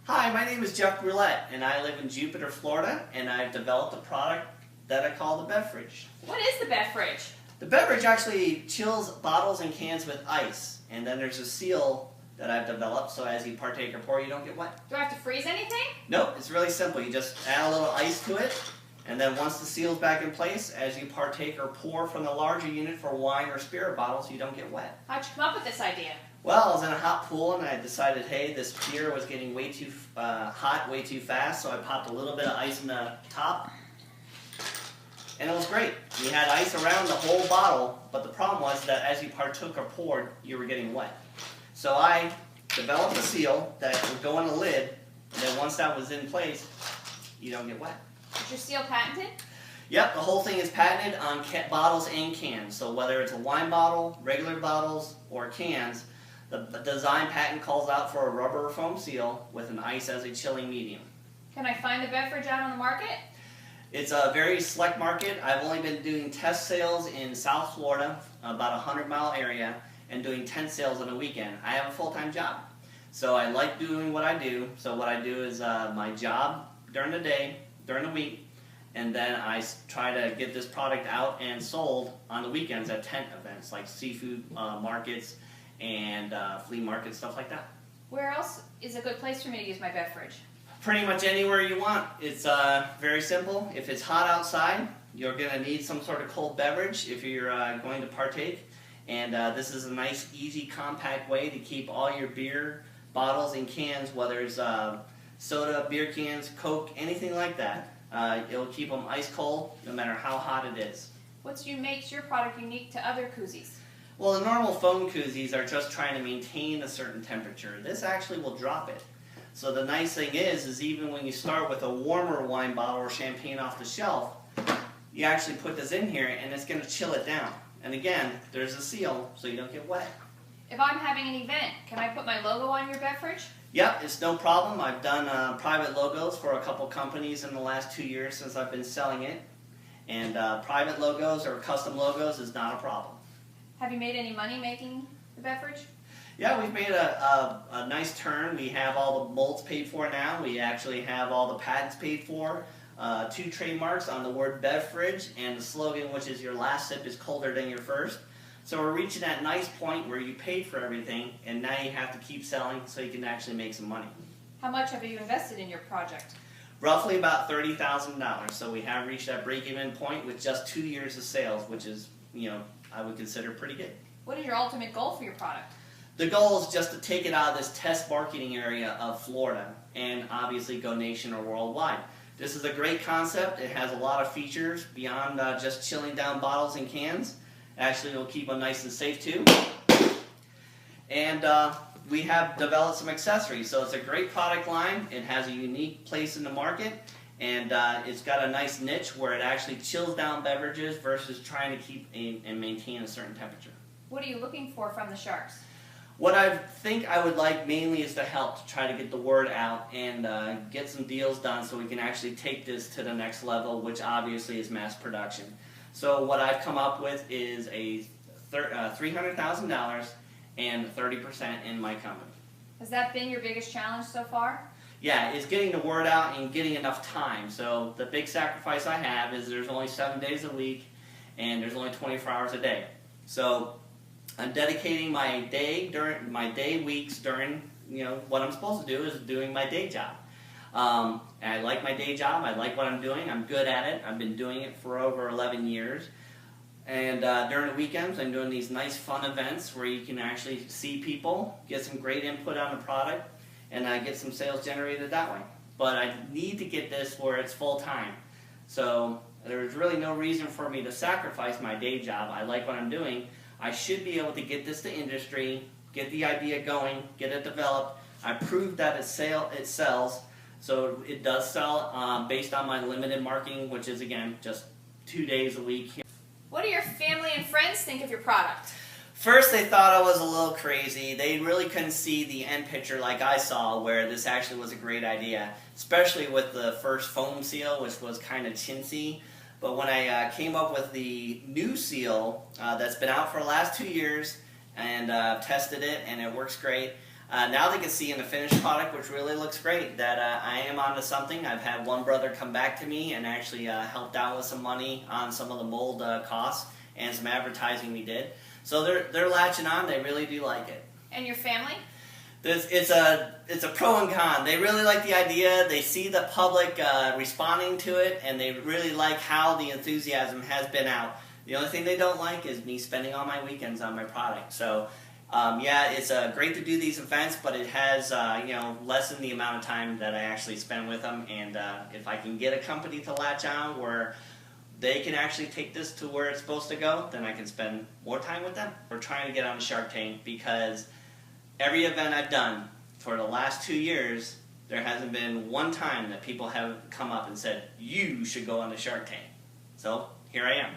Hi, my name is Jeff Brulette, and I live in Jupiter, Florida, and I've developed a product that I call the Bevfridge. What is the Bevfridge? The Bevfridge actually chills bottles and cans with ice, and then there's a seal that I've developed so as you partake or pour, you don't get wet. Do I have to freeze anything? Nope, it's really simple. You just add a little ice to it, and then once the seal's back in place, as you partake or pour from the larger unit for wine or spirit bottles, you don't get wet. How'd you come up with this idea? Well, I was in a hot pool and I decided, hey, this beer was getting way too hot, way too fast, so I popped a little bit of ice in the top, and it was great. We had ice around the whole bottle, but the problem was that as you partook or poured, you were getting wet. So I developed a seal that would go on the lid, and then once that was in place, you don't get wet. Is your seal patented? Yep, the whole thing is patented on bottles and cans. So whether it's a wine bottle, regular bottles, or cans, the design patent calls out for a rubber or foam seal with an ice as a chilling medium. Can I find the Bevfridge out on the market? It's a very select market. I've only been doing test sales in South Florida, about a 100-mile area, and doing tent sales on the weekend. I have a full-time job. So I like doing what I do. So what I do is my job during the day, during the week, and then I try to get this product out and sold on the weekends at tent events like seafood markets and flea markets, stuff like that. Where else is a good place for me to use my Bevfridge? Pretty much anywhere you want. It's very simple. If it's hot outside, you're going to need some sort of cold beverage if you're going to partake. And this is a nice, easy, compact way to keep all your beer bottles and cans, whether it's soda, beer cans, Coke, anything like that. It'll keep them ice cold no matter how hot it is. What makes your product unique to other koozies? Well, the normal foam koozies are just trying to maintain a certain temperature. This actually will drop it. So the nice thing is even when you start with a warmer wine bottle or champagne off the shelf, you actually put this in here and it's going to chill it down. And again, there's a seal so you don't get wet. If I'm having an event, can I put my logo on your Bevfridge? Yep, it's no problem. I've done private logos for a couple companies in the last 2 years since I've been selling it. And private logos or custom logos is not a problem. Have you made any money making the Bevfridge? Yeah, we've made a nice turn. We have all the molds paid for now. We actually have all the patents paid for. 2 trademarks on the word Bevfridge and the slogan, which is your last sip is colder than your first. So we're reaching that nice point where you paid for everything and now you have to keep selling so you can actually make some money. How much have you invested in your project? Roughly about $30,000. So we have reached that break-even point with just 2 years of sales, which is, I would consider pretty good. What is your ultimate goal for your product? The goal is just to take it out of this test marketing area of Florida and obviously go nation or worldwide. This is a great concept. It has a lot of features beyond just chilling down bottles and cans. Actually, it'll keep them nice and safe too. And we have developed some accessories. So it's a great product line. It has a unique place in the market. And it's got a nice niche where it actually chills down beverages versus trying to keep and maintain a certain temperature. What are you looking for from the sharks? What I think I would like mainly is the help to try to get the word out and get some deals done so we can actually take this to the next level, which obviously is mass production. So what I've come up with is a $300,000 and 30% in my company. Has that been your biggest challenge so far? Yeah, it's getting the word out and getting enough time. So the big sacrifice I have is there's only 7 days a week and there's only 24 hours a day. So I'm dedicating my day weeks during what I'm supposed to do is doing my day job. And I like my day job. I like what I'm doing. I'm good at it. I've been doing it for over 11 years. And during the weekends, I'm doing these nice fun events where you can actually see people, get some great input on the product, and I get some sales generated that way. But I need to get this where it's full time. So there's really no reason for me to sacrifice my day job. I like what I'm doing. I should be able to get this to industry, get the idea going, get it developed. I proved that it sells, so it does sell based on my limited marketing, which is, again, just 2 days a week. What do your family and friends think of your product? First, they thought I was a little crazy. They really couldn't see the end picture like I saw, where this actually was a great idea, especially with the first foam seal, which was kind of chintzy. But when I came up with the new seal that's been out for the last 2 years and tested it and it works great, now they can see in the finished product, which really looks great, that I am onto something. I've had one brother come back to me and actually helped out with some money on some of the mold costs and some advertising we did. So they're latching on. They really do like it. And your family? It's a pro and con. They really like the idea. They see the public responding to it, and they really like how the enthusiasm has been out. The only thing they don't like is me spending all my weekends on my product. So, yeah, it's great to do these events, but it has lessened the amount of time that I actually spend with them. And if I can get a company to latch on where they can actually take this to where it's supposed to go, then I can spend more time with them. We're trying to get on Shark Tank because every event I've done for the last 2 years, there hasn't been one time that people have come up and said, you should go on the Shark Tank. So here I am.